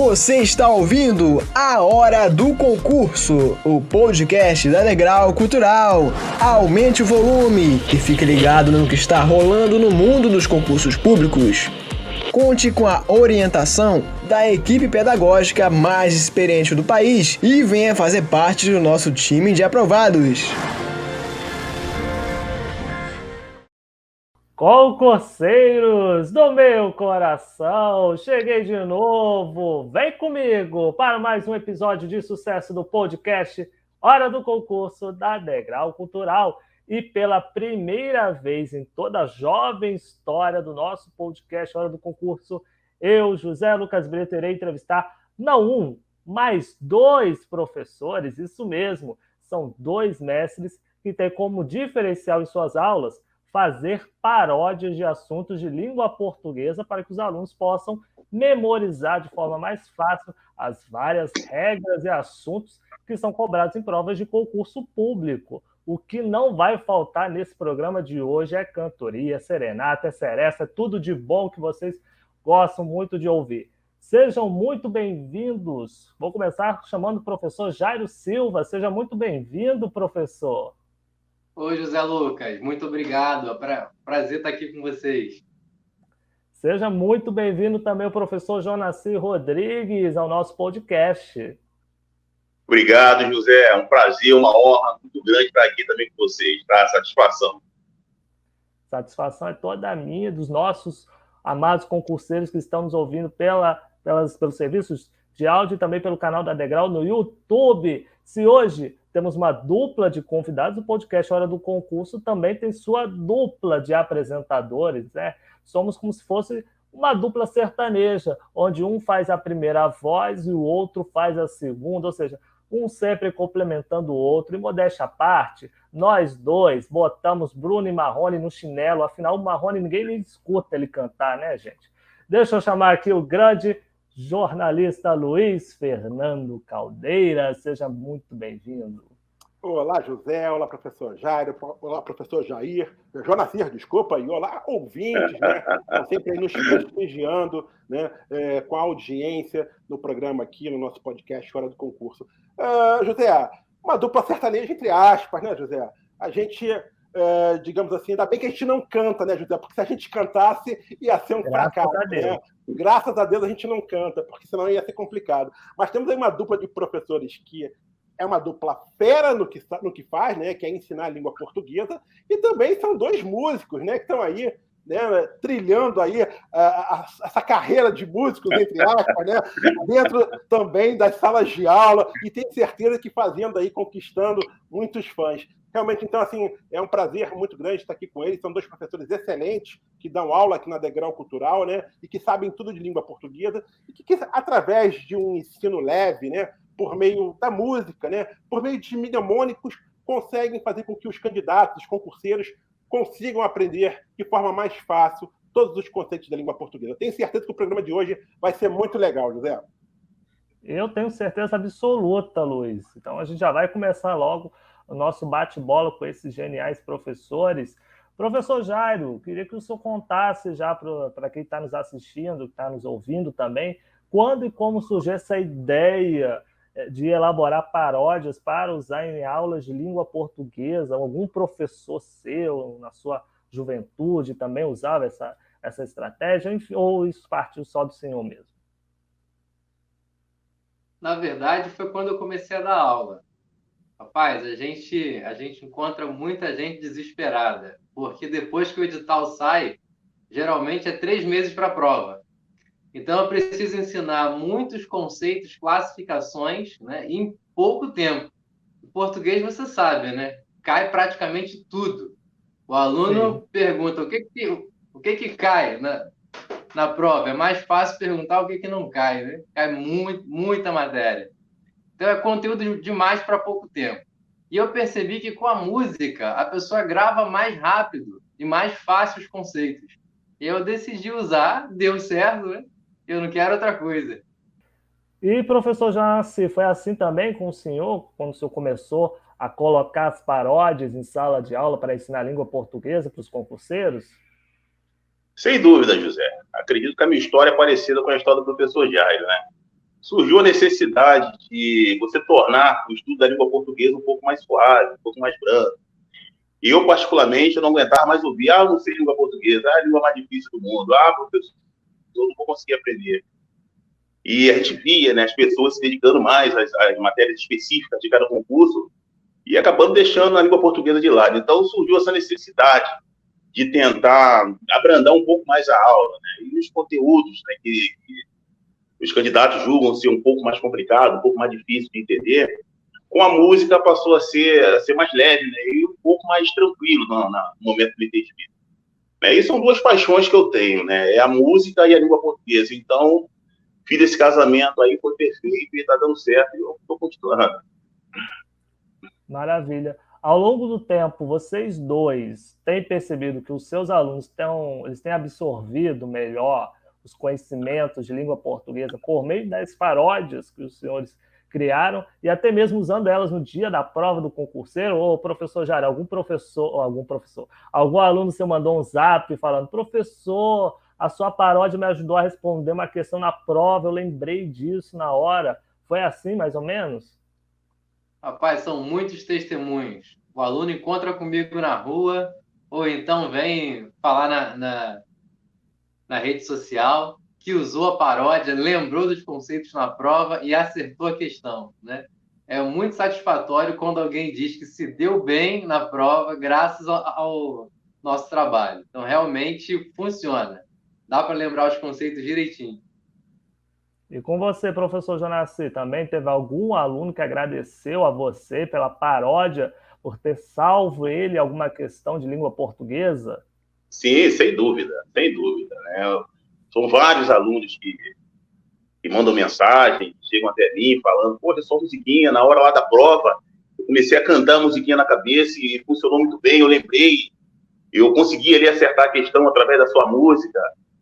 Você está ouvindo A Hora do Concurso, o podcast da Degrau Cultural. Aumente o volume e fique ligado no que está rolando no mundo dos concursos públicos. Conte com a orientação da equipe pedagógica mais experiente do país e venha fazer parte do nosso time de aprovados. Concurseiros do meu coração, cheguei de novo, vem comigo para mais um episódio de sucesso do podcast Hora do Concurso da Degrau Cultural. E pela primeira vez em toda a jovem história do nosso podcast Hora do Concurso, eu, José Lucas Brito, irei entrevistar não um, mas dois professores, isso mesmo, são dois mestres que têm como diferencial em suas aulas fazer paródias de assuntos de língua portuguesa para que os alunos possam memorizar de forma mais fácil as várias regras e assuntos que são cobrados em provas de concurso público. O que não vai faltar nesse programa de hoje é cantoria, serenata, seresta, tudo de bom que vocês gostam muito de ouvir. Sejam muito bem-vindos. Vou começar chamando o professor Jairo Silva. Seja muito bem-vindo, professor. Oi, José Lucas, muito obrigado. Prazer estar aqui com vocês. Seja muito bem-vindo também o professor Jonaci Rodrigues ao nosso podcast. Obrigado, José. É um prazer, uma honra muito grande estar aqui também com vocês, tá? Satisfação. Satisfação é toda minha, dos nossos amados concurseiros que estão nos ouvindo pelos serviços de áudio e também pelo canal da Degrau no YouTube. Se hoje temos uma dupla de convidados, o podcast Hora do Concurso também tem sua dupla de apresentadores, né? Somos como se fosse uma dupla sertaneja, onde um faz a primeira voz e o outro faz a segunda, ou seja, um sempre complementando o outro. E modéstia à parte, nós dois botamos Bruno e Marrone no chinelo, afinal o Marrone ninguém nem escuta ele cantar, né, gente? Deixa eu chamar aqui o grande jornalista Luiz Fernando Caldeira, seja muito bem-vindo. Olá, José, olá, professor Jairo, olá, professor Jair, Jonacir, desculpa, e olá, ouvintes, né? Estão sempre aí nos prestigiando, né? Com a audiência no programa aqui, no nosso podcast Hora do Concurso. José, uma dupla sertaneja, entre aspas, né, José? A gente, digamos assim, ainda bem que a gente não canta, né, José? Porque se a gente cantasse, ia ser um fracasso, né? Graças a Deus a gente não canta, porque senão ia ser complicado. Mas temos aí uma dupla de professores que é uma dupla fera no que faz, né, que é ensinar a língua portuguesa, e também são dois músicos, né, que estão aí, né, trilhando aí essa carreira de músicos, entre aspas, né, dentro também das salas de aula, e tenho certeza que fazendo aí, conquistando muitos fãs. Realmente, então, assim, é um prazer muito grande estar aqui com eles. São dois professores excelentes que dão aula aqui na Degrau Cultural, né, e que sabem tudo de língua portuguesa, e que através de um ensino leve, né, por meio da música, né, por meio de mnemônicos, conseguem fazer com que os candidatos, os concurseiros, consigam aprender de forma mais fácil todos os conceitos da língua portuguesa. Tenho certeza que o programa de hoje vai ser muito legal, José. Eu tenho certeza absoluta, Luiz. Então a gente já vai começar logo o nosso bate-bola com esses geniais professores. Professor Jairo, queria que o senhor contasse já para quem está nos assistindo, que está nos ouvindo também, quando e como surgiu essa ideia de elaborar paródias para usar em aulas de língua portuguesa. Algum professor seu, na sua juventude, também usava essa estratégia, enfim, ou isso partiu só do senhor mesmo? Na verdade, foi quando eu comecei a dar aula. Rapaz, a gente encontra muita gente desesperada, porque depois que o edital sai, geralmente é 3 meses para a prova. Então, eu preciso ensinar muitos conceitos, classificações, né, em pouco tempo. Em português, você sabe, né? Cai praticamente tudo. O aluno pergunta o que cai na prova. É mais fácil perguntar o que não cai, né? Cai muita matéria. Então, é conteúdo demais para pouco tempo. E eu percebi que com a música, a pessoa grava mais rápido e mais fácil os conceitos. E eu decidi usar, deu certo, né? Eu não quero outra coisa. E, professor Janci, foi assim também com o senhor, quando o senhor começou a colocar as paródias em sala de aula para ensinar a língua portuguesa para os concurseiros? Sem dúvida, José. Acredito que a minha história é parecida com a história do professor Jairo, né? surgiu a necessidade de você tornar o estudo da língua portuguesa um pouco mais suave, um pouco mais brando. E eu, particularmente, eu não aguentava mais ouvir, eu não sei língua portuguesa, a língua mais difícil do mundo, professor, eu não vou conseguir aprender. E a gente via, né, as pessoas se dedicando mais às matérias específicas de cada concurso e acabando deixando a língua portuguesa de lado. Então surgiu essa necessidade de tentar abrandar um pouco mais a aula, né? E os conteúdos, né, que os candidatos julgam ser um pouco mais complicado, um pouco mais difícil de entender, com a música passou a ser mais leve, né, e um pouco mais tranquilo no momento do entendimento. E são duas paixões que eu tenho, né? É a música e a língua portuguesa. Então, fiz esse casamento aí, foi perfeito e está dando certo e eu estou continuando. Maravilha. Ao longo do tempo, vocês dois têm percebido que os seus alunos eles têm absorvido melhor os conhecimentos de língua portuguesa por meio das paródias que os senhores criaram e até mesmo usando elas no dia da prova do concurseiro? Ou, professor Jair, algum aluno seu mandou um zap falando: professor, a sua paródia me ajudou a responder uma questão na prova, eu lembrei disso na hora. Foi assim, mais ou menos? Rapaz, são muitos testemunhos. O aluno encontra comigo na rua, ou então vem falar na rede social que usou a paródia, lembrou dos conceitos na prova e acertou a questão, né? É muito satisfatório quando alguém diz que se deu bem na prova graças ao nosso trabalho. Então, realmente funciona. Dá para lembrar os conceitos direitinho. E com você, professor Jonaci, também teve algum aluno que agradeceu a você pela paródia, por ter salvo ele alguma questão de língua portuguesa? Sim, sem dúvida, né? São vários alunos que mandam mensagem, chegam até mim falando: poxa, só musiquinha, na hora lá da prova, eu comecei a cantar a musiquinha na cabeça e funcionou muito bem, eu lembrei, eu consegui ali acertar a questão através da sua música.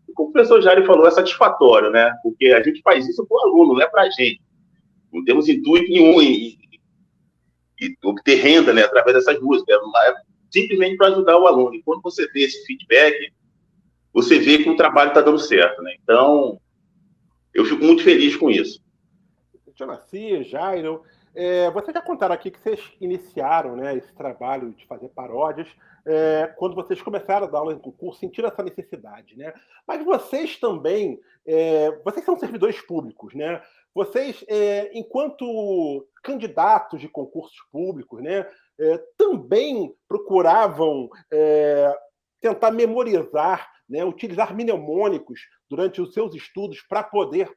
E como o professor Jair falou, é satisfatório, né? Porque a gente faz isso para o aluno, não é para a gente. Não temos intuito nenhum em obter renda, né, através dessas músicas. É simplesmente para ajudar o aluno. E quando você vê esse feedback, você vê que o trabalho está dando certo, né? Então, eu fico muito feliz com isso. Jonaci, Jairo, vocês já contaram aqui que vocês iniciaram, né, esse trabalho de fazer paródias quando vocês começaram a dar aula em concurso, sentiram essa necessidade, né? Mas vocês também, vocês são servidores públicos, né? Vocês, enquanto candidatos de concursos públicos, né, também procuravam tentar memorizar, né, utilizar mnemônicos durante os seus estudos para poder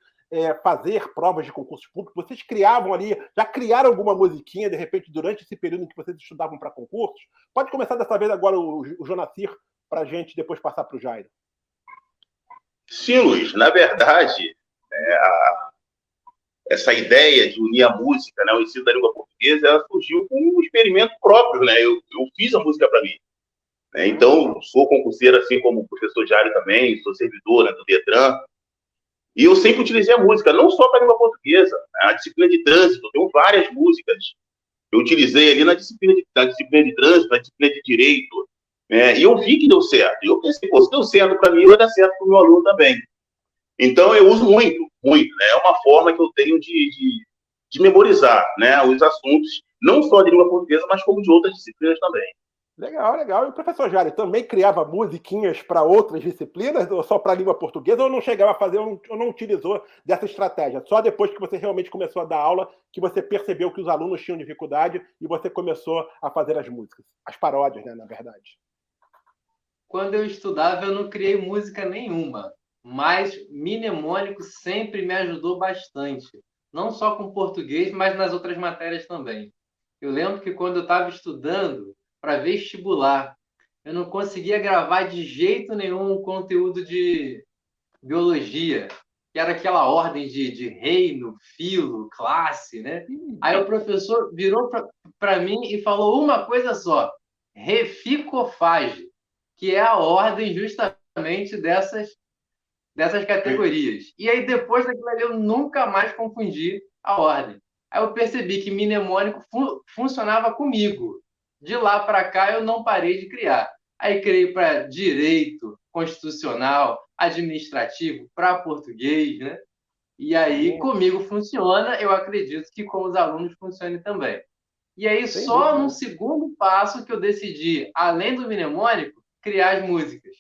fazer provas de concursos públicos. Vocês criavam ali, já criaram alguma musiquinha, de repente, durante esse período em que vocês estudavam para concursos? Pode começar dessa vez agora o Jonacir, para a gente depois passar para o Jairo. Sim, Luiz. Na verdade, essa ideia de unir a música, né, o ensino da língua portuguesa, ela surgiu com um experimento próprio, né? Eu fiz a música para mim. Né? Então, sou concurseiro, assim como o professor Jairo também, sou servidor, né, do Detran. E eu sempre utilizei a música, não só para a língua portuguesa, né? A disciplina de trânsito, eu tenho várias músicas. Eu utilizei ali na disciplina de trânsito, na disciplina de direito, né? E eu vi que deu certo. E eu pensei: pô, se deu certo para mim, vai dar certo para o meu aluno também. Então, eu uso muito, né? É uma forma que eu tenho de memorizar, né, os assuntos, não só de língua portuguesa, mas como de outras disciplinas também. Legal, legal. E o professor Jairo também criava musiquinhas para outras disciplinas, ou só para a língua portuguesa, ou não chegava a fazer, ou não utilizou dessa estratégia? Só depois que você realmente começou a dar aula, que você percebeu que os alunos tinham dificuldade e você começou a fazer as músicas, as paródias, né, na verdade. Quando eu estudava, eu não criei música nenhuma, mas mnemônico sempre me ajudou bastante. Não só com português, mas nas outras matérias também. Eu lembro que quando eu estava estudando para vestibular, eu não conseguia gravar de jeito nenhum um conteúdo de biologia, que era aquela ordem de reino, filo, classe, né? Aí o professor virou para mim e falou uma coisa só: reficofage, que é a ordem justamente dessas categorias. E aí, depois daquilo ali, eu nunca mais confundi a ordem. Aí eu percebi que mnemônico funcionava comigo. De lá para cá, eu não parei de criar. Aí criei para direito, constitucional, administrativo, para português, né? E aí, comigo funciona, eu acredito que com os alunos funcione também. E aí, só no segundo passo que eu decidi, além do mnemônico, criar as músicas.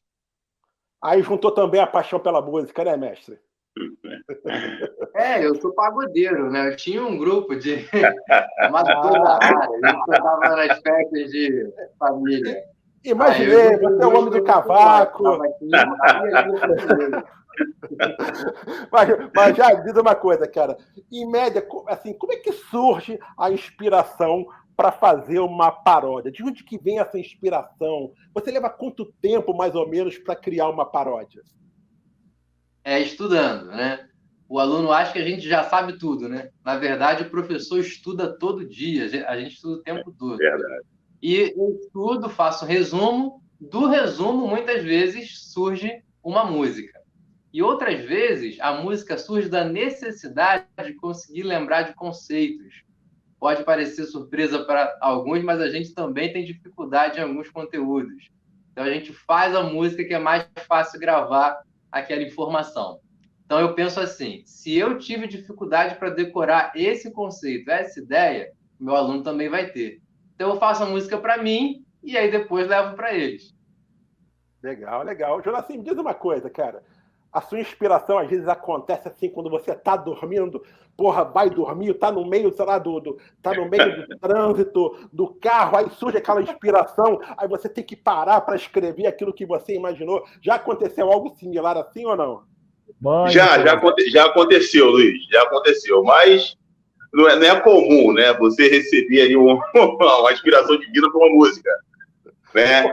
Aí juntou também a paixão pela música, né, mestre? Eu sou pagodeiro, né? Eu tinha um grupo de amadores da área, a gente cantava nas festas de família. Imaginei, você é o homem do cavaco. Mas já diz uma coisa, cara. Em média, assim, como é que surge a inspiração para fazer uma paródia? De onde que vem essa inspiração? Você leva quanto tempo, mais ou menos, para criar uma paródia? Estudando, né? O aluno acha que a gente já sabe tudo, né? Na verdade, o professor estuda todo dia, a gente estuda o tempo todo. Verdade. E eu estudo, faço resumo. Do resumo, muitas vezes, surge uma música. E outras vezes, a música surge da necessidade de conseguir lembrar de conceitos. Pode parecer surpresa para alguns, mas a gente também tem dificuldade em alguns conteúdos. Então, a gente faz a música que é mais fácil gravar aquela informação. Então, eu penso assim, se eu tive dificuldade para decorar esse conceito, essa ideia, meu aluno também vai ter. Então, eu faço a música para mim e aí depois levo para eles. Legal, legal. Jonaci, me diz uma coisa, cara. A sua inspiração, às vezes, acontece assim, quando você tá dormindo, vai dormir, tá no meio, sei lá, tá no meio do trânsito, do carro, aí surge aquela inspiração, aí você tem que parar para escrever aquilo que você imaginou. Já aconteceu algo similar assim ou não? Já aconteceu, Luiz, já aconteceu, mas não é comum, né, você receber aí uma inspiração divina para uma música, né?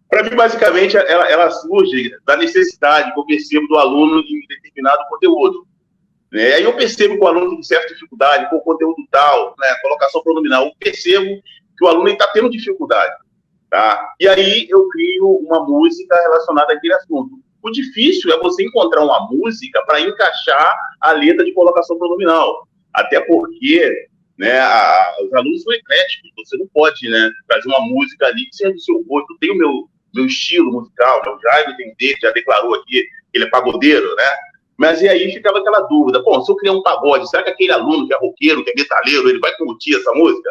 Para mim, basicamente, ela surge da necessidade que eu percebo do aluno em determinado conteúdo. Né? Aí eu percebo que o aluno tem certa dificuldade com o conteúdo tal, né? Colocação pronominal. Eu percebo que o aluno está tendo dificuldade. Tá? E aí eu crio uma música relacionada àquele assunto. O difícil é você encontrar uma música para encaixar a letra de colocação pronominal. Até porque, né, os alunos são ecléticos. Você não pode, né, trazer uma música ali que seja do seu gosto. Tem o meu estilo musical, né? O Jaime tem dele, já declarou aqui que ele é pagodeiro, né? Mas e aí ficava aquela dúvida, se eu criar um pagode, será que aquele aluno que é roqueiro, que é metaleiro, ele vai curtir essa música?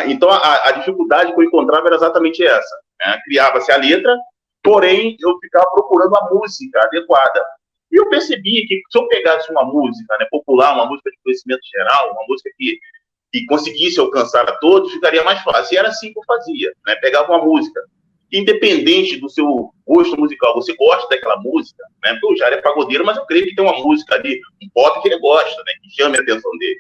Então a dificuldade que eu encontrava era exatamente essa, né? Criava-se a letra, porém eu ficava procurando a música adequada. E eu percebi que se eu pegasse uma música, né, popular, uma música de conhecimento geral, uma música que conseguisse alcançar a todos, ficaria mais fácil. E era assim que eu fazia, né? Pegava uma música, independente do seu gosto musical, você gosta daquela música, né? Porque o Jair é pagodeiro, mas eu creio que tem uma música ali, um pop que ele gosta, né? Que chame a atenção dele.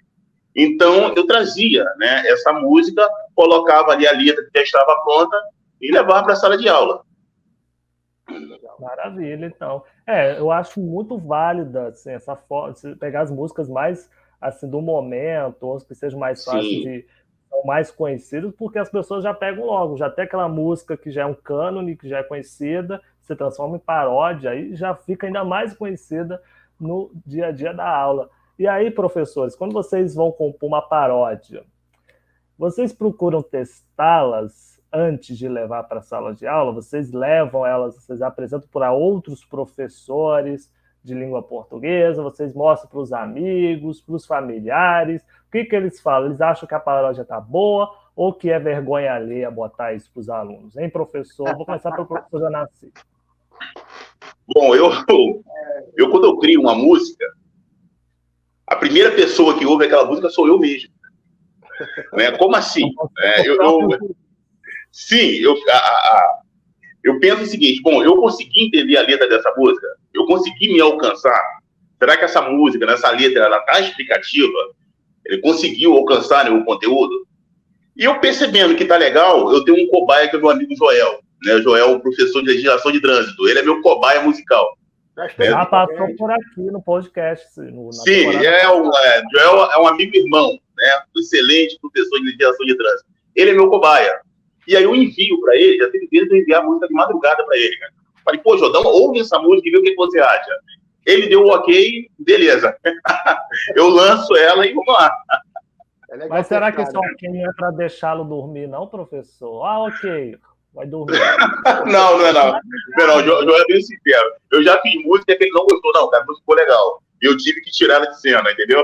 Então, eu trazia, né, essa música, colocava ali a letra que já estava pronta e levava para a sala de aula. Maravilha, então. Eu acho muito válida assim, essa forma, pegar as músicas mais assim, do momento, ou que sejam mais fáceis de são mais conhecidos, porque as pessoas já pegam logo, já tem aquela música que já é um cânone, que já é conhecida, se transforma em paródia, aí já fica ainda mais conhecida no dia a dia da aula. E aí, professores, quando vocês vão compor uma paródia, vocês procuram testá-las antes de levar para a sala de aula? Vocês levam elas, vocês apresentam para outros professores de língua portuguesa, vocês mostram para os amigos, para os familiares? O que eles falam? Eles acham que a paródia está boa ou que é vergonha alheia botar isso para os alunos? Hein, professor? Vou começar pelo professor Jonaci. Bom, eu quando eu crio uma música, a primeira pessoa que ouve aquela música sou eu mesmo. Né? Como assim? Eu penso o seguinte, eu consegui entender a letra dessa música, eu consegui me alcançar. Será que essa música, nessa letra, ela está explicativa? Ele conseguiu alcançar, né, o conteúdo? E eu percebendo que tá legal, eu tenho um cobaia que é meu amigo Joel. Né? O Joel é um professor de legislação de trânsito. Ele é meu cobaia musical. Já passou por aqui no podcast. Sim, Joel é um amigo irmão, né? Um excelente professor de legislação de trânsito. Ele é meu cobaia. E aí eu envio para ele, já teve vezes de eu enviar a música de madrugada para ele. Né? Falei, Jordão, ouve essa música e vê o que você acha. Ele deu o ok, beleza. Eu lanço ela e vamos lá. Mas será que esse ok não é para deixá-lo dormir, não, professor? Ok, vai dormir. Não é não. Joel é bem sincero. Eu já fiz música que ele não gostou, não, cara, não ficou legal. e eu tive que tirar ela de cena, entendeu?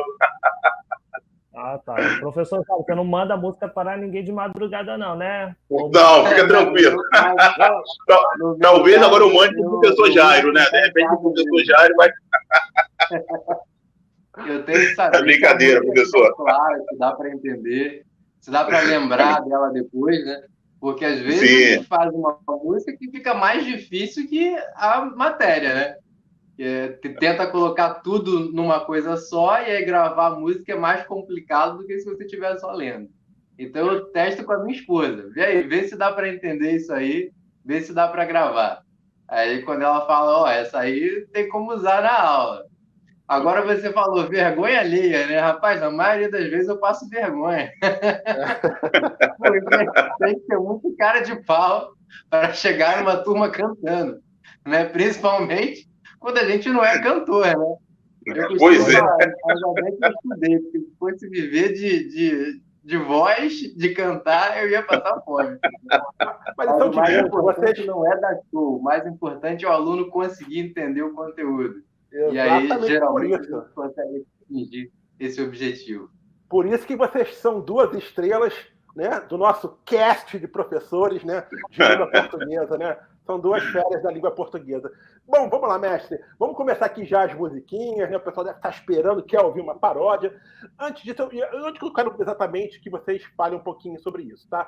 Ah, tá. Professor, sabe, você não manda a música para ninguém de madrugada, não, né? Não, fica tranquilo. Talvez agora eu mande pro professor Jairo, né? De repente o professor Jairo vai... Eu tenho que saber. É brincadeira, professor. Claro, que dá para entender. Se dá para lembrar dela depois, né? Porque às vezes Sim. a gente faz uma música que fica mais difícil que a matéria, né? Tenta colocar tudo numa coisa só e aí gravar a música é mais complicado do que se você estiver só lendo. Então eu testo com a minha esposa. Vê se dá para entender isso aí, vê se dá para gravar. Aí quando ela fala, essa aí tem como usar na aula. Agora você falou vergonha alheia, né? Rapaz, a maioria das vezes eu passo vergonha. Tem que ter muito cara de pau para chegar numa turma cantando, né? Principalmente quando a gente não é cantor, né? Pois é. Ainda bem que eu estudei, porque se fosse viver de voz, de cantar, eu ia passar fome. Mas então, o mais importante não é dar show, o mais importante é o aluno conseguir entender o conteúdo. E aí, geralmente, a gente consegue atingir esse objetivo. Por isso que vocês são 2 estrelas, né, do nosso cast de professores, né, de língua portuguesa, né? São 2 férias da língua portuguesa. Bom, vamos lá, mestre. Vamos começar aqui já as musiquinhas, né? O pessoal deve estar esperando, quer ouvir uma paródia. Antes disso, eu quero exatamente que vocês falem um pouquinho sobre isso, tá?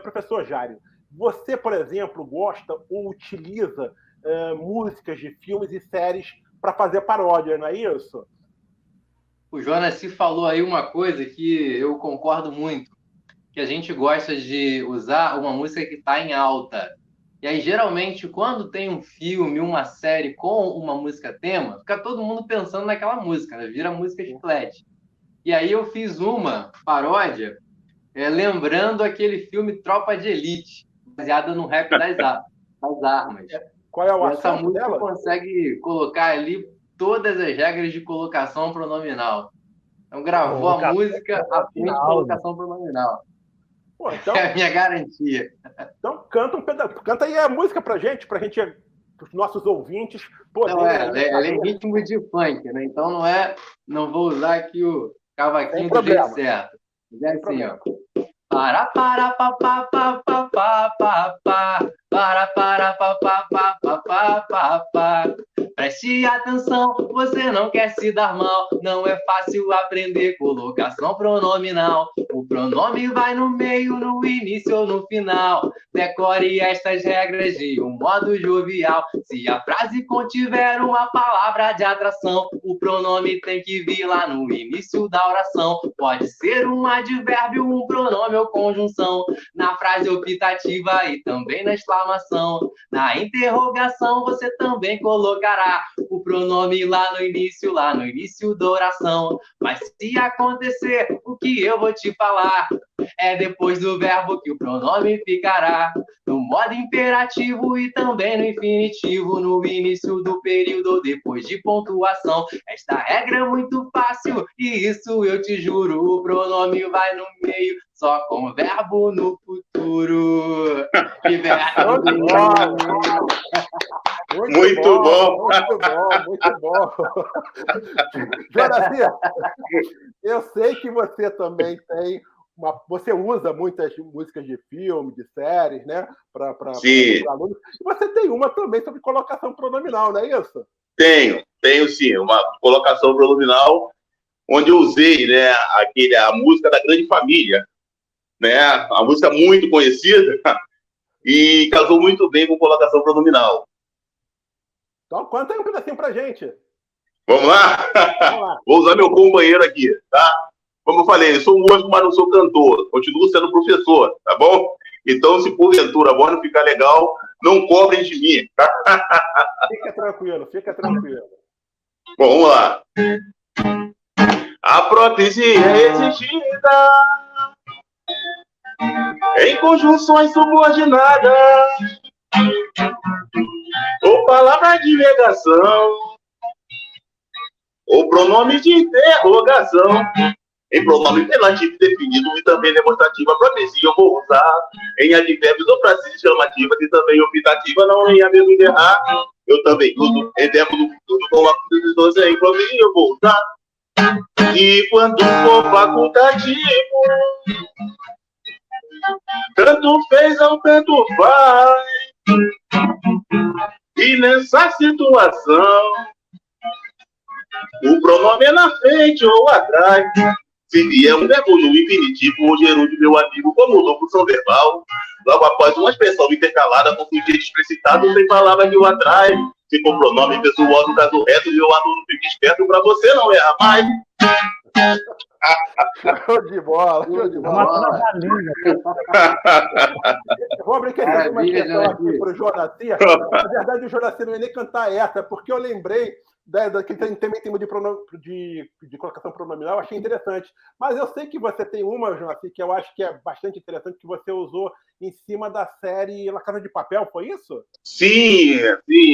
Professor Jairo, você, por exemplo, gosta ou utiliza músicas de filmes e séries para fazer paródia, não é isso? O Jonas falou aí uma coisa que eu concordo muito, que a gente gosta de usar uma música que está em alta. E aí, geralmente, quando tem um filme, uma série com uma música tema, fica todo mundo pensando naquela música, né? Vira música chiclete. E aí eu fiz uma paródia lembrando aquele filme Tropa de Elite, baseada no rap das armas. Qual é o Essa assunto música dela? consegue colocar ali todas as regras de colocação pronominal. Então gravou a música à frente de colocação pronominal. Pô, então, é a minha garantia. Então canta aí a música pra gente, os nossos ouvintes poderem... Não, ela é em ritmo de funk, né? Então não vou usar aqui o cavaquinho do jeito certo. Mas é assim, ó. Para pa pa pa pa pa pa pa para pa pa pa pa. Preste atenção, você não quer se dar mal. Não é fácil aprender colocação pronominal. O pronome vai no meio, no início ou no final. Decore estas regras de um modo jovial. Se a frase contiver uma palavra de atração, o pronome tem que vir lá no início da oração. Pode ser um advérbio, um pronome ou conjunção. Na frase optativa e também na exclamação. Na interrogação você também colocará o pronome lá no início da oração. Mas se acontecer o que eu vou te falar, é depois do verbo que o pronome ficará. No modo imperativo e também no infinitivo, no início do período ou depois de pontuação. Esta regra é muito fácil e isso eu te juro. O pronome vai no meio só com verbo no futuro. E verbo Muito bom. Jonas, eu sei que você também tem você usa muitas músicas de filme, de séries, né? Para alunos. E você tem uma também sobre colocação pronominal, não é isso? Tenho sim, uma colocação pronominal onde eu usei, né, a música da Grande Família, né? A música muito conhecida e casou muito bem com colocação pronominal. Então, conta aí um pedacinho pra gente. Vamos lá? Vou usar meu companheiro aqui, tá? Como eu falei, eu sou músico, mas não sou cantor. Continuo sendo professor, tá bom? Então, se porventura a voz não ficar legal, não cobrem de mim. Fica tranquilo, fica tranquilo. Bom, vamos lá. A prótese é exigida em conjunções subordinadas ou palavra de negação ou pronome de interrogação. Em pronome relativo definido e também demonstrativo, a prótese eu vou usar em advérbios ou frases chamativas e também optativa, não em a mesmo de errar. eu também uso exemplo do futuro com a cruz dos em eu voltar. E quando for facultativo, tanto fez ou tanto faz. E nessa situação, o pronome é na frente ou atrás. Se vier um verbo no infinitivo ou gerúndio, meu amigo, como locução verbal, logo após uma expressão intercalada com sujeito explicitado, sem palavra de o atrás. Se for pronome pessoal, no caso reto, meu aluno fica esperto pra você não errar mais. Show de bola, show de bola. Vou abrir uma questão aqui para o Jonaci. Na verdade, o Jonaci não ia nem cantar essa, porque eu lembrei que ele também tem uma de colocação pronominal, achei interessante. Mas eu sei que você tem uma, Jonaci, que eu acho que é bastante interessante, que você usou em cima da série La Casa de Papel, foi isso? Sim,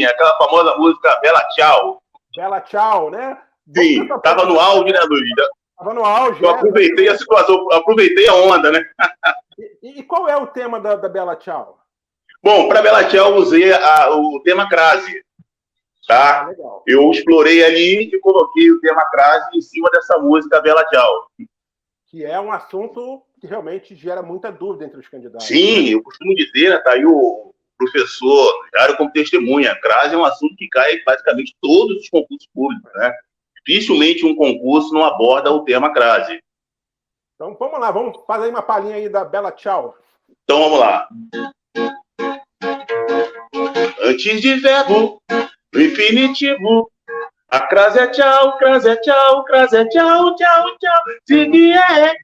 aquela famosa música Bela Tchau. Bela Tchau, né? Sim, tava no auge, né, Luiz? Tava no auge. Eu aproveitei a situação, aproveitei a onda, né? E qual é o tema da Bela Tchau? Bom, para Bela Tchau eu usei o tema crase, tá? Legal. Eu explorei ali e coloquei o tema crase em cima dessa música Bela Tchau. Que é um assunto que realmente gera muita dúvida entre os candidatos. Sim, eu costumo dizer, né, tá aí o professor Jário como testemunha, crase é um assunto que cai basicamente todos os concursos públicos, né? Dificilmente um concurso não aborda o tema crase. Então vamos lá, vamos fazer uma palhinha aí da Bela Tchau. Então vamos lá. Antes de verbo, no infinitivo, a crase é tchau, crase é tchau, crase é tchau, tchau, tchau. Se vier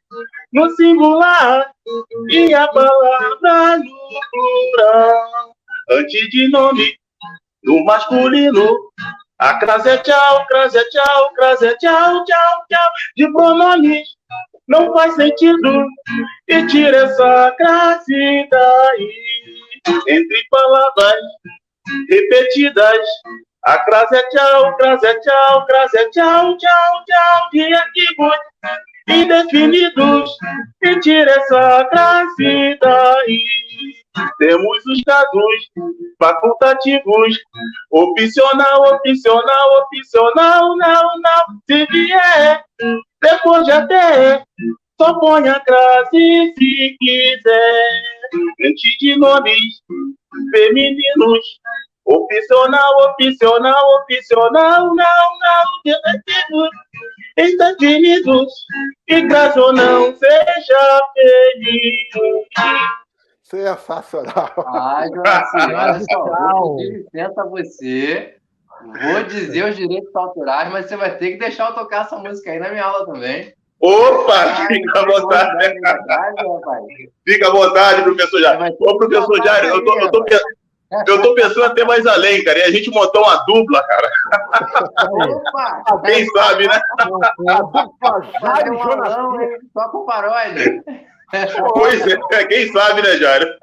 no singular e a palavra no plural. Antes de nome, no masculino, a crase é tchau, crase é tchau, crase é tchau, tchau, tchau. De pronomes não faz sentido e tira essa crase daí. Entre palavras repetidas, a crase é tchau, crase é tchau, crase é tchau, tchau, tchau. De artigos indefinidos e tira essa crase daí. Temos os casos facultativos, opcional, opcional, opcional, não. Se vier, depois de até, só põe a crase se quiser. Antes de nomes femininos, opcional, opcional, opcional, não. Indefinidos, e caso não seja feliz. Sensacional. Jonaci, olha só, vou pedir licença a você. Vou dizer os direitos autorais, mas você vai ter que deixar eu tocar essa música aí na minha aula também. Opa, fica à vontade. Fica à vontade, professor Jário. Ô, professor Jário, eu tô pensando até mais além, cara. E a gente montou uma dupla, cara. Opa! Quem sabe, né? Jário e Jonaci. Só com paródia. Pois é, quem sabe, né, Jário?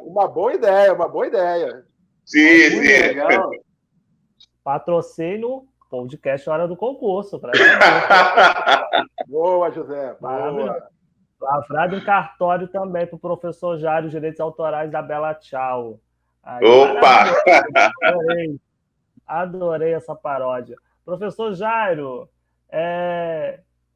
Uma boa ideia, uma boa ideia. Sim. Legal. Patrocínio, podcast Hora do Concurso. Boa, José. Maravilhoso. Boa. Lavrado em cartório também para o professor Jário, direitos autorais da Bela Tchau. Aí, opa! Adorei essa paródia. Professor Jairo,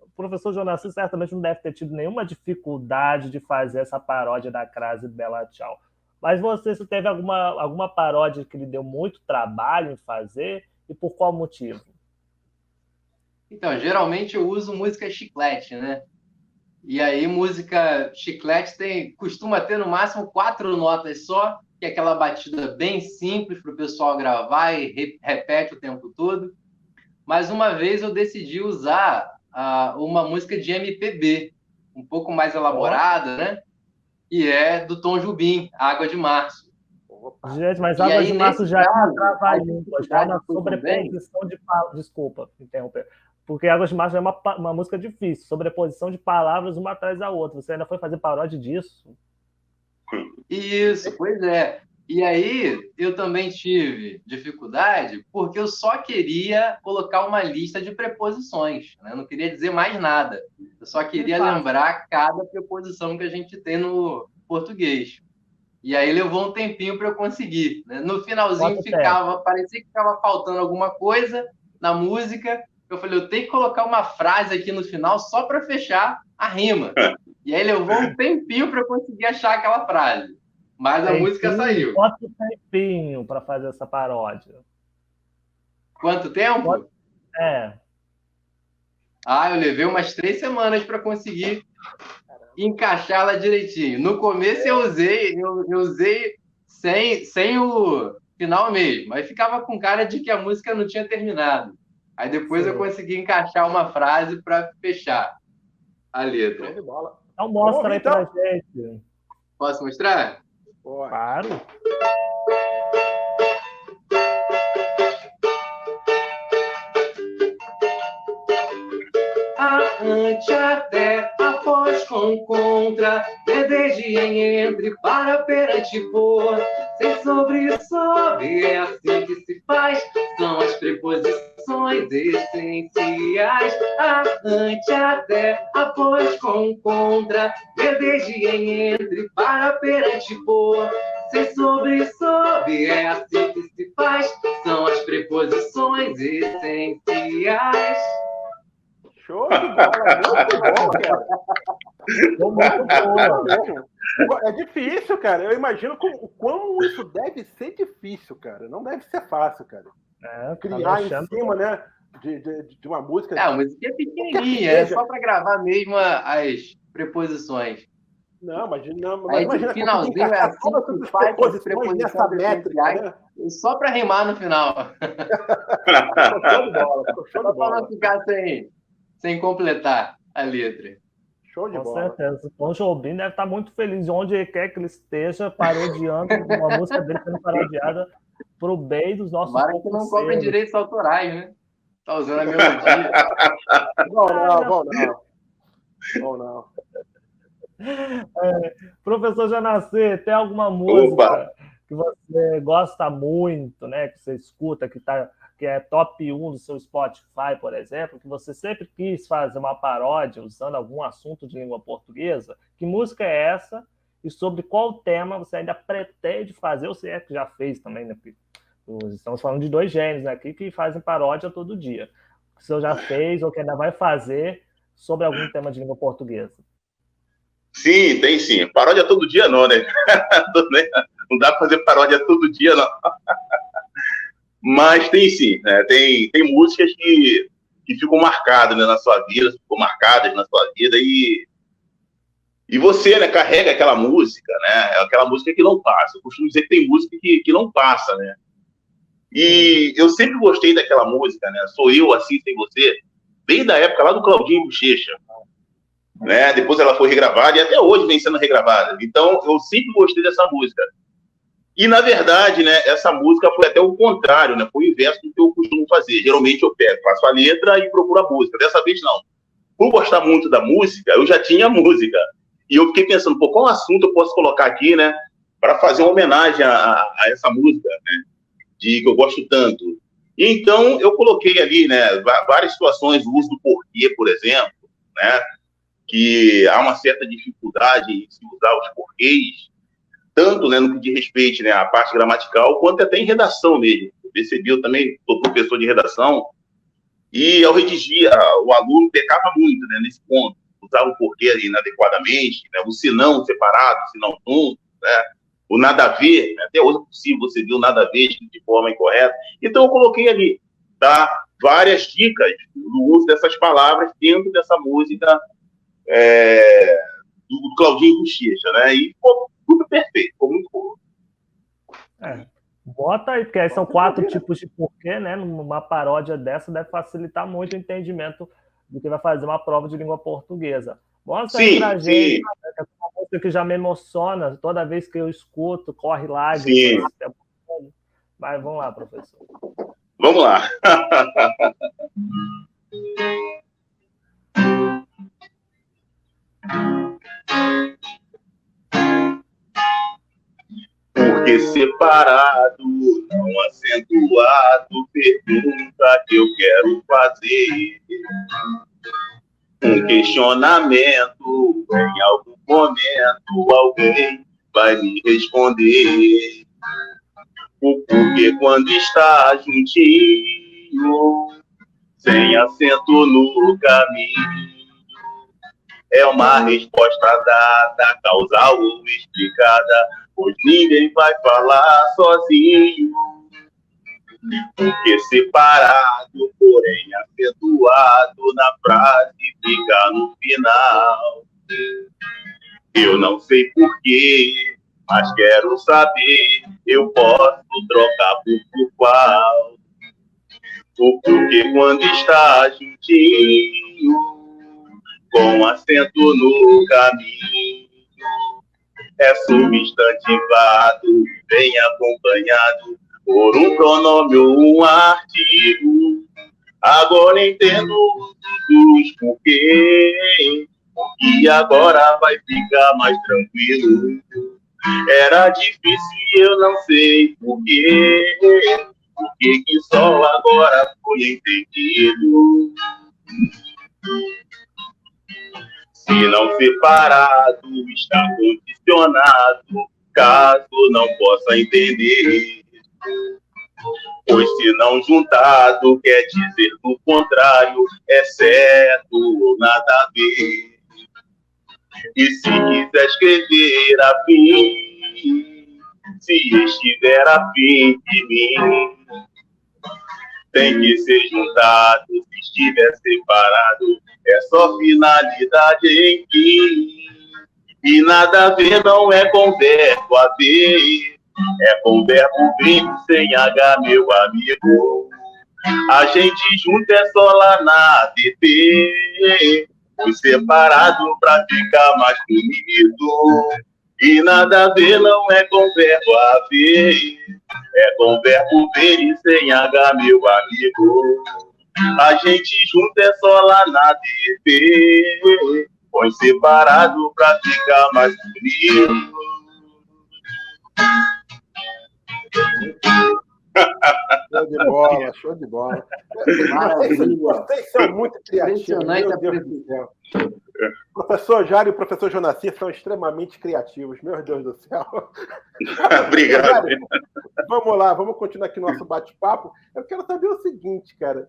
o professor Jonaci certamente não deve ter tido nenhuma dificuldade de fazer essa paródia da crase Bela Tchau. Mas você teve alguma paródia que lhe deu muito trabalho em fazer e por qual motivo? Então, geralmente eu uso música chiclete, né? E aí, música chiclete costuma ter no máximo 4 notas só, que é aquela batida bem simples para o pessoal gravar e repete o tempo todo. Mas uma vez eu decidi usar uma música de MPB, um pouco mais elaborada, né? E é do Tom Jobim, Água de Março. Gente, mas Água de Março já é uma trava-língua, já é uma sobreposição de palavras. Desculpa interromper. Porque Água de Março é uma música difícil, sobreposição de palavras uma atrás da outra. Você ainda foi fazer paródia disso? Isso, pois é. E aí, eu também tive dificuldade porque eu só queria colocar uma lista de preposições, né? Eu não queria dizer mais nada. Eu só queria lembrar cada preposição que a gente tem no português. E aí levou um tempinho para eu conseguir, né? No finalzinho parecia que ficava faltando alguma coisa na música. Eu falei, eu tenho que colocar uma frase aqui no final só para fechar a rima. E aí levou um tempinho para eu conseguir achar aquela frase. Mas a música saiu. Quanto tempinho para fazer essa paródia? Quanto tempo? Eu levei umas 3 semanas para conseguir encaixá-la direitinho. No começo eu usei sem o final mesmo. Aí ficava com cara de que a música não tinha terminado. Aí depois eu consegui encaixar uma frase para fechar a letra. Então mostra aí pra gente. Posso mostrar? Claro. Ante, até, após, com, contra, desde, em, entre, para, perante, por, sem, sobre, sob, é assim que se faz, são as preposições essenciais. Ante, até, após, com, contra, desde, em, entre, para, perante, por, sem, sobre, sob, é assim que se faz, são as preposições essenciais. Show de bola, muito bom, cara. É difícil, cara. Eu imagino como isso deve ser difícil, cara. Não deve ser fácil, cara. Criar em cima, né, de uma música. A música é pequenininha, é só para gravar mesmo as preposições. Não, imagina no finalzinho é assim que faz as preposições essenciais, né? Só para rimar no final. Show de bola. Só para não ficar sem completar a letra. Show de bola. Com certeza. O Tom Jobim deve estar muito feliz onde quer que ele esteja parodiando uma música dele sendo parodiada pro bem dos nossos Tomara que não cobrem direitos autorais, né? Tá usando a melodia. Bom, não. Professor Janacê, tem alguma música que você gosta muito, né? Que você escuta, que é top 1 do seu Spotify, por exemplo, que você sempre quis fazer uma paródia usando algum assunto de língua portuguesa? Que música é essa? E sobre qual tema você ainda pretende fazer, ou se é que já fez também, né? Estamos falando de 2 gênios aqui que fazem paródia todo dia. O que você já fez ou que ainda vai fazer sobre algum tema de língua portuguesa? Sim, tem sim. Paródia todo dia não, né? Não dá para fazer paródia todo dia, não. Mas tem sim, né? Tem músicas que ficam marcadas, né, na sua vida, e você, né, carrega aquela música, né? É aquela música que não passa. Eu costumo dizer que tem música que não passa, né? E eu sempre gostei daquela música, né? Sou eu, assim, sem você, desde a época lá do Claudinho Bochecha, né? Depois ela foi regravada e até hoje vem sendo regravada. Então, eu sempre gostei dessa música. E, na verdade, né, essa música foi até o contrário, né? Foi o inverso do que eu costumo fazer. Geralmente eu faço a letra e procuro a música. Dessa vez, não. Por gostar muito da música, eu já tinha a música. E eu fiquei pensando, qual assunto eu posso colocar aqui, né? Para fazer uma homenagem a essa música, né? Que eu gosto tanto. E, então, eu coloquei ali, né? Várias situações, o uso do porquê, por exemplo, né? Que há uma certa dificuldade em se usar os porquês, tanto, né, no que diz respeito, né, à parte gramatical, quanto até em redação mesmo. Eu percebi, eu também sou professor de redação, e ao redigir, o aluno pecava muito, né, nesse ponto, usava o porquê inadequadamente, né, o senão separado, o senão junto, né, o nada a ver, né, até hoje é possível você ver o nada a ver de forma incorreta. Então eu coloquei ali, tá, várias dicas do uso dessas palavras dentro dessa música do Claudinho Bochecha, né, e ficou tudo perfeito, ficou muito bom. Bota aí, porque aí são 4 tipos de porquê, né? Numa paródia dessa deve facilitar muito o entendimento do que vai fazer uma prova de língua portuguesa. Mostra aí pra gente, é uma música que já me emociona, toda vez que eu escuto, corre lágrimas. Mas vamos lá, professor. Vamos lá. Porque separado, não acentuado, pergunta que eu quero fazer. Um questionamento, em algum momento alguém vai me responder o porquê quando está juntinho, sem acento no caminho. É uma resposta dada, causal ou explicada, pois ninguém vai falar sozinho. Porque separado, porém acentuado na frase fica no final. Eu não sei porquê, mas quero saber, eu posso trocar por qual. O porquê quando está juntinho, com acento no caminho, é substantivado, bem acompanhado por um pronome ou um artigo. Agora entendo os porquê, e agora vai ficar mais tranquilo. Era difícil e eu não sei porquê, porque que só agora foi entendido. Se não separado, está condicionado, caso não possa entender. Pois se não juntado, quer dizer do contrário, é certo ou nada a ver. E se quiser escrever afim, se estiver afim de mim, tem que ser juntado, se estiver separado, é só finalidade em que. E nada a ver não é com verbo haver, é com verbo vir sem H, meu amigo. A gente junto é só lá na DP, fui separado pra ficar mais bonito. E nada a ver não é com verbo haver, é com verbo ver e sem H, meu amigo. A gente junto é só lá na DP, põe separado pra ficar mais bonito. Show de bola, show de bola. Vocês são muito criativos, meu Deus do céu. O professor Jário e o professor Jonaci são extremamente criativos, meu Deus do céu. Obrigado. Jário, vamos lá, vamos continuar aqui nosso bate-papo. Eu quero saber o seguinte, cara.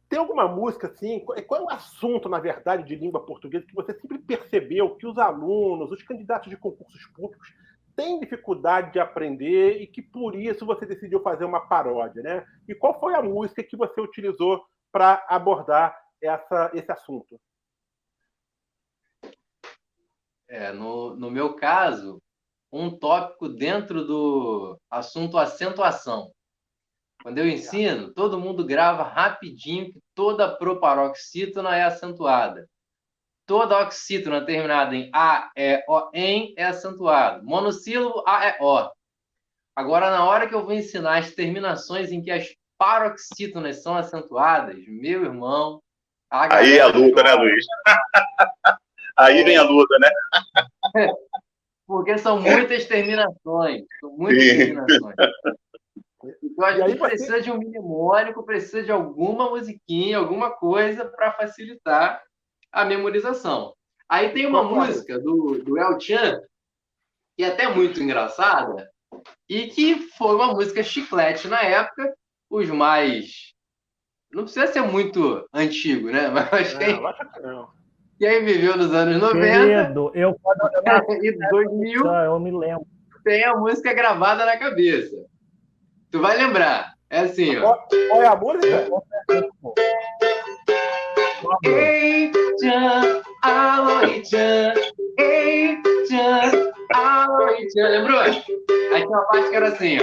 Tem alguma música, assim, qual é o assunto, na verdade, de língua portuguesa que você sempre percebeu que os alunos, os candidatos de concursos públicos têm dificuldade de aprender e que, por isso, você decidiu fazer uma paródia, né? E qual foi a música que você utilizou para abordar esse assunto? No meu caso, um tópico dentro do assunto acentuação. Quando eu ensino, todo mundo grava rapidinho que toda proparoxítona é acentuada. Toda oxítona terminada em A, E, O, em é acentuado. Monossílabo, A, E, O. Agora, na hora que eu vou ensinar as terminações em que as paroxítonas são acentuadas, meu irmão... Aí é a luta, né, Luiz? Aí vem a luta, né? Porque são muitas terminações. São muitas terminações. Então, a gente precisa de um mnemônico, precisa de alguma musiquinha, alguma coisa para facilitar a memorização. Aí tem uma música do El Chan, que é até muito engraçada, e que foi uma música chiclete na época. Os mais... Não precisa ser muito antigo, né? Mas quem viveu nos anos 90 Querido, e 2000, eu me lembro. Tem a música gravada na cabeça. Tu vai lembrar. É assim, ó. Qual é a música? Ei, Chan, alô, Chan. Ei, Chan, alô, Chan. Lembrou? Aí tinha uma parte que era assim, ó.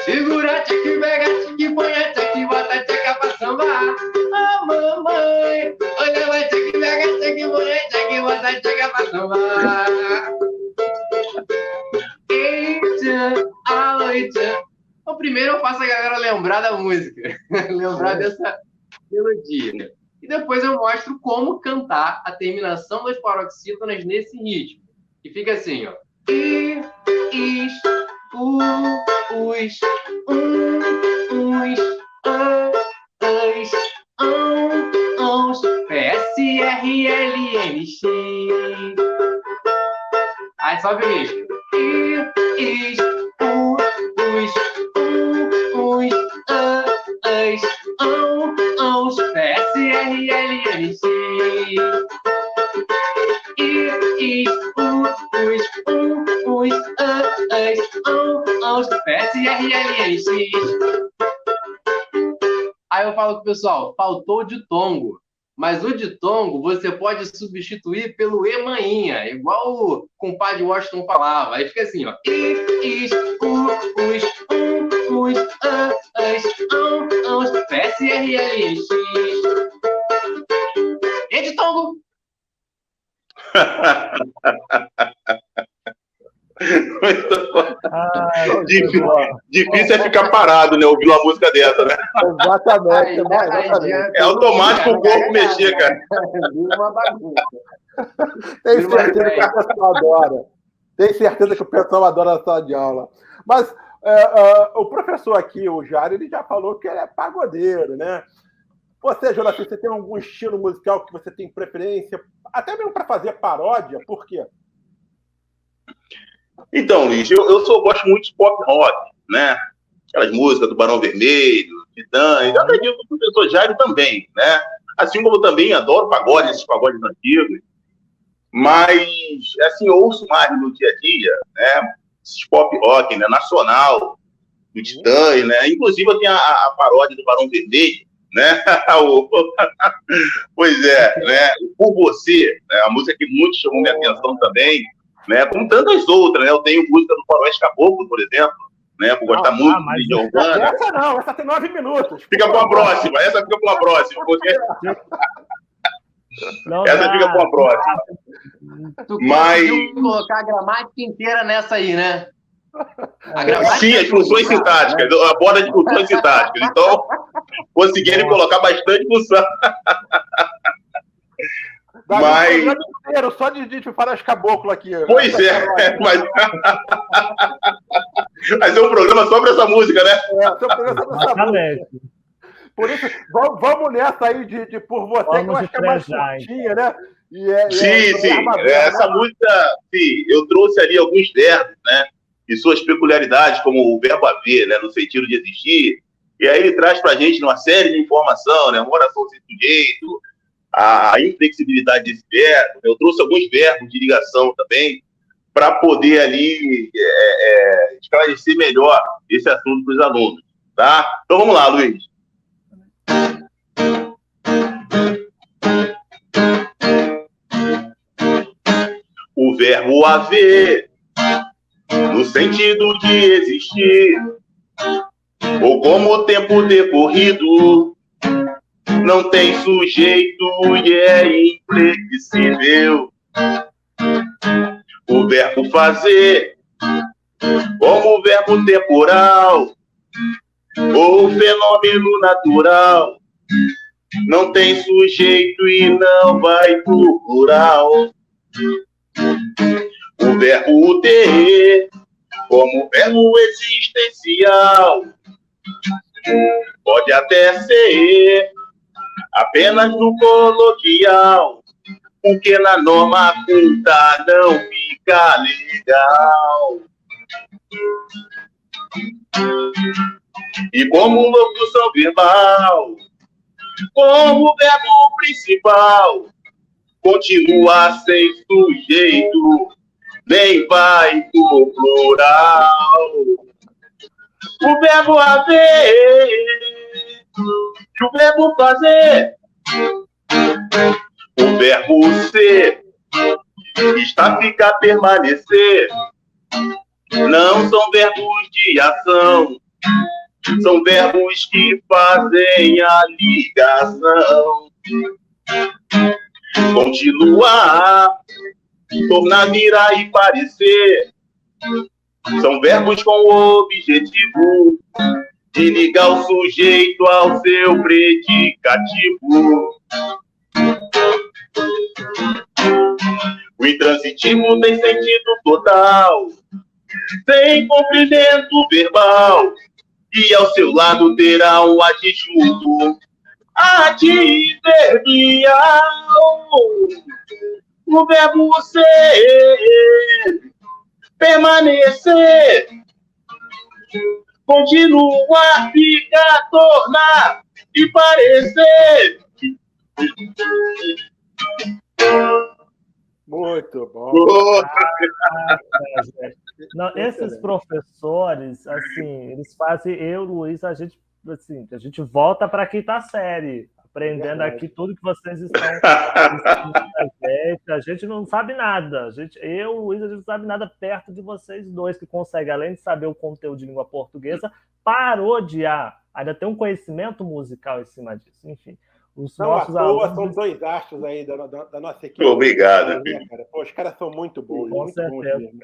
Segura, tchac, pega, tchac, põe, tchac, bota, tchac, pra sambar. Ah, mamãe, olha, vai, tchac, pega, tchac, põe, tchac, bota, tchac, pra sambar. Ei, Chan, alô, Chan. Então, primeiro eu faço a galera lembrar da música, lembrar dessa melodia. E depois eu mostro como cantar a terminação das paroxítonas nesse ritmo. Que fica assim, ó. I, is, os, uns, as, ons, P, S, R, L, N, X. sobe o risco. I, is, u, us, uns, as, ãos, PSRLNX. I, is, us, as, ãos, PSRLNX. Aí eu falo com o pessoal, faltou o ditongo. Mas o ditongo você pode substituir pelo emainha, igual o compadre Washington falava. Aí fica assim, ó. I, is, us, as, ãos, PSRLX. E ditongo? Difícil é ficar parado, né? Ouvindo uma música dessa, né? Exatamente. É automático o corpo mexer, cara. Uma bagunça. Tem certeza que o pessoal adora. Tem certeza que o pessoal adora a sala de aula. Mas o professor aqui, o Jair, ele já falou que ele é pagodeiro, né? Você, Jonathan, você tem algum estilo musical que você tem preferência? Até mesmo para fazer paródia? Por quê? Então, Luiz, eu gosto muito de pop rock, né? Aquelas músicas do Barão Vermelho, Titãs, eu acredito que o professor Jairo também, né? Assim como eu também adoro pagode, esses pagodes antigos, mas, assim, eu ouço mais no dia a dia, né? Esses pop rock, né? Nacional, do Titãs, né? Inclusive eu tenho a paródia do Barão Vermelho, né? Pois é, né? Por Você, né? A música que muito chamou minha atenção também, né? Como tantas outras, né? Eu tenho música do Faroeste Caboclo, por exemplo, né? Por gostar muito de mídia urbana. Essa não, essa tem 9 minutos. Fica para a próxima, essa fica para a próxima. Porque... essa fica para a próxima. Tu mas conseguiu colocar a gramática inteira nessa aí, né? Sim, as funções sintáticas, a borda de funções sintáticas. Então, conseguiram colocar bastante função. Mas... inteiro, só de Faroeste Caboclo aqui. Pois é, mas é um programa só para essa música, né? É um programa só para essa música. Por isso, vamos nessa aí de Por Você, que eu acho que é mais curtinha, né? Sim. Essa música, sim, eu trouxe ali alguns verbos, né? E suas peculiaridades, como o verbo haver, né? No sentido de existir. E aí ele traz para a gente uma série de informação, né? Uma oração sem sujeito, a inflexibilidade desse verbo. Eu trouxe alguns verbos de ligação também para poder ali esclarecer melhor esse assunto para os alunos, tá? Então vamos lá, Luiz. O verbo haver, no sentido de existir, ou como o tempo decorrido, não tem sujeito e é inflexível. O verbo fazer, como o verbo temporal, ou fenômeno natural, não tem sujeito e não vai pro plural. O verbo ter, como verbo existencial, pode até ser apenas no coloquial, porque na norma culta não fica legal. E como locução verbal, como verbo principal, continua sem sujeito, nem vai pro plural. O verbo haver, o verbo fazer, o verbo ser, estar, ficar, permanecer, não são verbos de ação, são verbos que fazem a ligação. Continuar, tornar, virar e parecer, são verbos com o objetivo de ligar o sujeito ao seu predicativo. O intransitivo tem sentido total, sem comprimento verbal, e ao seu lado terá um adjunto adverbial. O verbo ser, permanecer, continuar, ficar, tornar e parecer. Muito bom. Não, esses professores, assim, eles fazem eu, Luiz, a gente volta para a quinta série, aprendendo aqui tudo que vocês estão ensinando a gente não sabe nada. Eu, Luiz, a gente não sabe nada perto de vocês dois, que conseguem, além de saber o conteúdo de língua portuguesa, parodiar. Ainda tem um conhecimento musical em cima disso. Enfim, os nossos alunos... São dois astros aí da nossa equipe. Obrigado. Né, cara? Pô, os caras são muito bons. Com muito certeza. bons mesmo.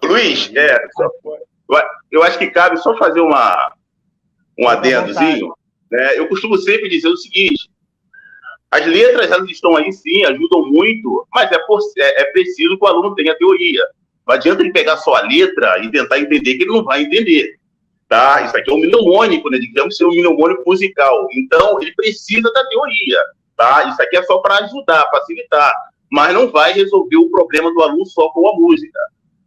Luiz, eu acho que cabe só fazer um adendozinho. Né? Eu costumo sempre dizer o seguinte: as letras, elas estão aí sim, ajudam muito, mas é preciso que o aluno tenha teoria. Não adianta ele pegar só a letra e tentar entender, que ele não vai entender. Tá? Isso aqui é um mnemônico, né? Digamos ser um mnemônico musical. Então, ele precisa da teoria. Tá? Isso aqui é só para ajudar, facilitar, mas não vai resolver o problema do aluno só com a música.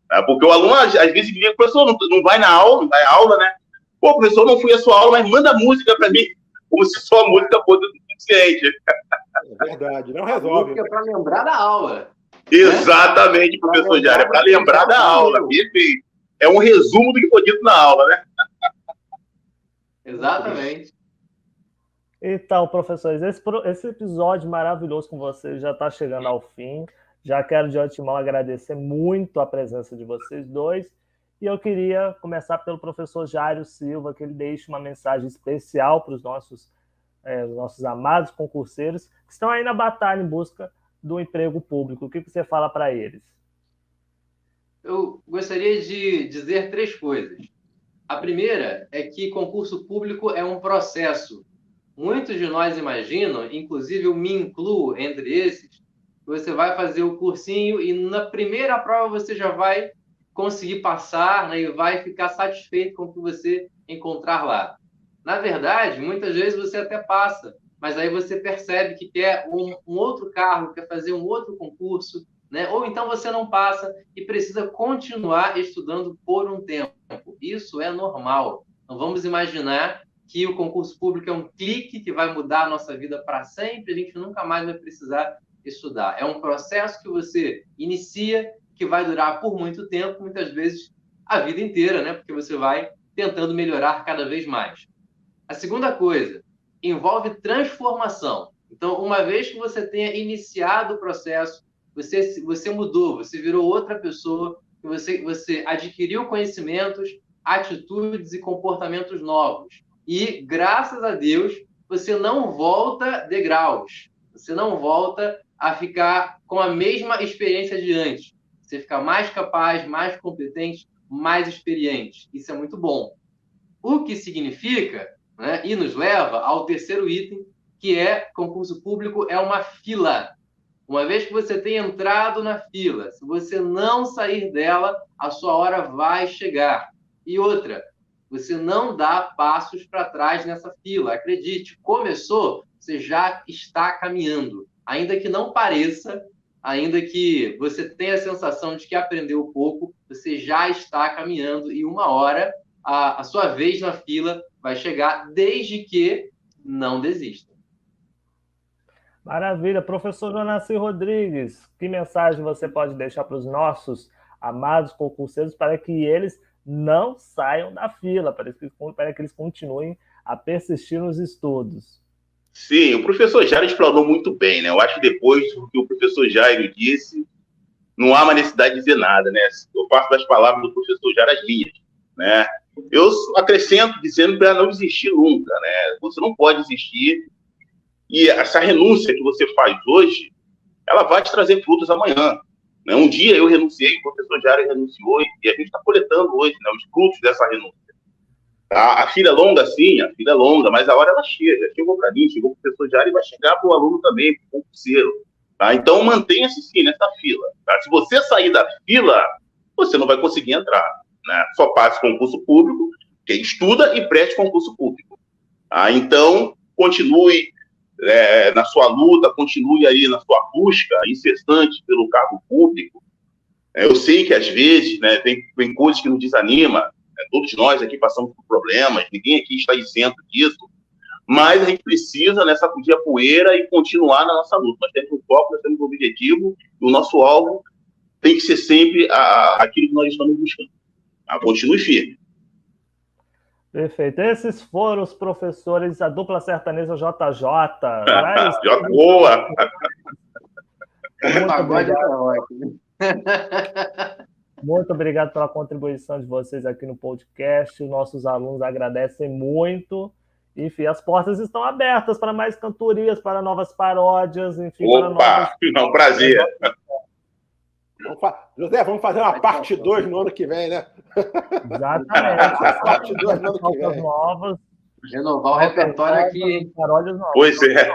Tá? Porque o aluno, às vezes, diz: professor, não vai na aula, não vai à aula, né? Pô, professor, não fui à sua aula, mas manda música para mim, como se só a música fosse o suficiente. É verdade, não resolve. Música para lembrar da aula. Exatamente, né? Professor Jário, é para lembrar da aula. Perfeito. É um resumo do que foi dito na aula, né? Exatamente. Então, professores, esse episódio maravilhoso com vocês já está chegando ao fim. Já quero de antemão agradecer muito a presença de vocês dois. E eu queria começar pelo professor Jairo Silva, que ele deixe uma mensagem especial para os nossos amados concurseiros que estão aí na batalha em busca do emprego público. O que você fala para eles? Eu gostaria de dizer 3 coisas. A primeira é que concurso público é um processo. Muitos de nós imaginam, inclusive eu me incluo entre esses, que você vai fazer o cursinho e na primeira prova você já vai conseguir passar, né, e vai ficar satisfeito com o que você encontrar lá. Na verdade, muitas vezes você até passa, mas aí você percebe que quer um outro cargo, quer fazer um outro concurso, né? Ou então você não passa e precisa continuar estudando por um tempo. Isso é normal. Não vamos imaginar que o concurso público é um clique que vai mudar a nossa vida para sempre, a gente nunca mais vai precisar estudar. É um processo que você inicia, que vai durar por muito tempo, muitas vezes a vida inteira, né? Porque você vai tentando melhorar cada vez mais. A segunda coisa, envolve transformação. Então, uma vez que você tenha iniciado o processo, você mudou, você virou outra pessoa, você adquiriu conhecimentos, atitudes e comportamentos novos. E, graças a Deus, você não volta degraus. Você não volta a ficar com a mesma experiência de antes. Você fica mais capaz, mais competente, mais experiente. Isso é muito bom. O que significa, né, e nos leva ao terceiro item, que é concurso público é uma fila. Uma vez que você tem entrado na fila, se você não sair dela, a sua hora vai chegar. E outra, você não dá passos para trás nessa fila. Acredite, começou, você já está caminhando. Ainda que não pareça, ainda que você tenha a sensação de que aprendeu pouco, você já está caminhando e uma hora a sua vez na fila vai chegar, desde que não desista. Maravilha. Professor Jonaci Rodrigues, que mensagem você pode deixar para os nossos amados concurseiros para que eles não saiam da fila, para que eles continuem a persistir nos estudos? Sim, o professor Jairo explanou muito bem, né? Eu acho que depois do que o professor Jairo disse, não há mais necessidade de dizer nada, né? Eu faço das palavras do professor Jairo as minhas, né? Eu acrescento dizendo para não desistir nunca, né? Você não pode desistir e essa renúncia que você faz hoje, ela vai te trazer frutos amanhã, né? Um dia eu renunciei, o professor Jairo renunciou e a gente está coletando hoje, né, os frutos dessa renúncia. A fila é longa, sim, a fila é longa, mas a hora ela chega. Chegou para mim, chegou para o professor Jairo e vai chegar para o aluno também, para o concurseiro. Tá? Então, mantenha-se, sim, nessa fila. Tá? Se você sair da fila, você não vai conseguir entrar. Né? Só passe concurso público, quem estuda e preste concurso público. Tá? Então, continue na sua luta, continue aí na sua busca incessante pelo cargo público. Eu sei que às vezes, né, tem coisas que nos desanimam, né? Todos nós aqui passamos por problemas, ninguém aqui está isento disso, mas a gente precisa, né, sacudir a poeira e continuar na nossa luta. Nós temos um foco, nós temos um objetivo, e o nosso alvo tem que ser sempre aquilo que nós estamos buscando. Continue firme. Perfeito. Esses foram os professores da dupla sertaneja JJ. Boa! Muito obrigado pela contribuição de vocês aqui no podcast. Nossos alunos agradecem muito. Enfim, as portas estão abertas para mais cantorias, para novas paródias, enfim. Opa! É um prazer. José, vamos fazer uma parte 2 no ano que vem, né? Exatamente. Parte 2 no ano que vem. Novas. Renovar o repertório aqui, hein? Paródias novas. Pois é.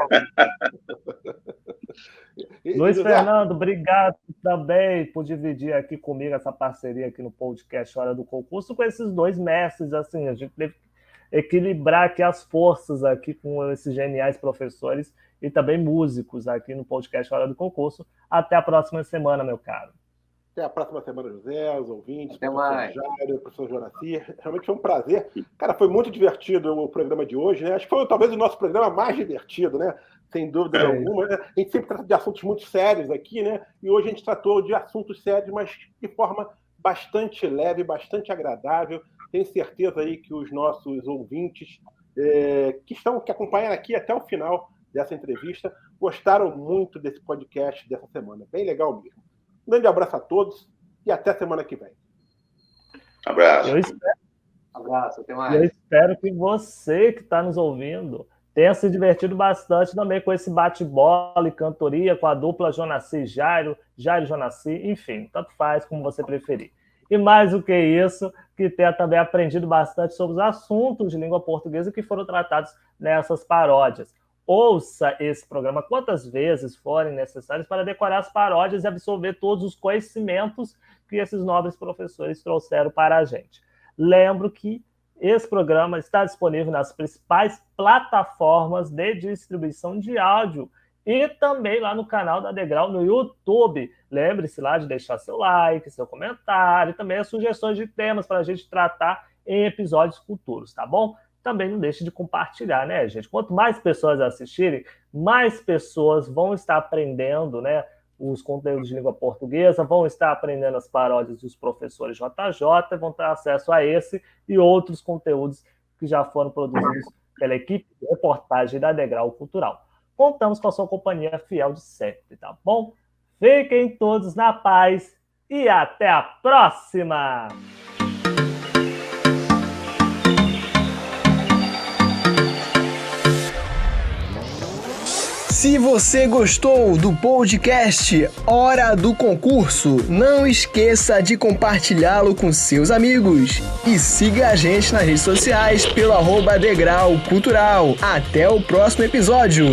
Luiz Fernando, obrigado também por dividir aqui comigo essa parceria aqui no podcast Hora do Concurso com esses dois mestres, assim, a gente teve que equilibrar aqui as forças aqui com esses geniais professores e também músicos aqui no podcast Hora do Concurso. Até a próxima semana, meu caro. Até a próxima semana, José, os ouvintes, até mais. Jairo, professor Jonaci. Realmente foi um prazer. Cara, foi muito divertido o programa de hoje, né? Acho que foi talvez o nosso programa mais divertido, né? Sem dúvida alguma, né? A gente sempre trata de assuntos muito sérios aqui, né? E hoje a gente tratou de assuntos sérios, mas de forma bastante leve, bastante agradável. Tenho certeza aí que os nossos ouvintes que acompanham aqui até o final dessa entrevista gostaram muito desse podcast dessa semana. Bem legal mesmo. Um grande abraço a todos e até semana que vem. Abraço. Abraço, até mais. Eu espero que você que está nos ouvindo tenha se divertido bastante também com esse bate-bola e cantoria com a dupla Jonaci Jairo, Jairo Jonaci, enfim, tanto faz como você preferir. E mais do que isso, que tenha também aprendido bastante sobre os assuntos de língua portuguesa que foram tratados nessas paródias. Ouça esse programa quantas vezes forem necessárias para decorar as paródias e absorver todos os conhecimentos que esses nobres professores trouxeram para a gente. Lembro que esse programa está disponível nas principais plataformas de distribuição de áudio e também lá no canal da Degrau no YouTube. Lembre-se lá de deixar seu like, seu comentário e também as sugestões de temas para a gente tratar em episódios futuros, tá bom? Também não deixe de compartilhar, né, gente? Quanto mais pessoas assistirem, mais pessoas vão estar aprendendo, né, os conteúdos de língua portuguesa, vão estar aprendendo as paródias dos professores JJ, vão ter acesso a esse e outros conteúdos que já foram produzidos pela equipe de reportagem da Degrau Cultural. Contamos com a sua companhia fiel de sempre, tá bom? Fiquem todos na paz e até a próxima! Se você gostou do podcast Hora do Concurso, não esqueça de compartilhá-lo com seus amigos. E siga a gente nas redes sociais pelo @Degrau Cultural. Até o próximo episódio!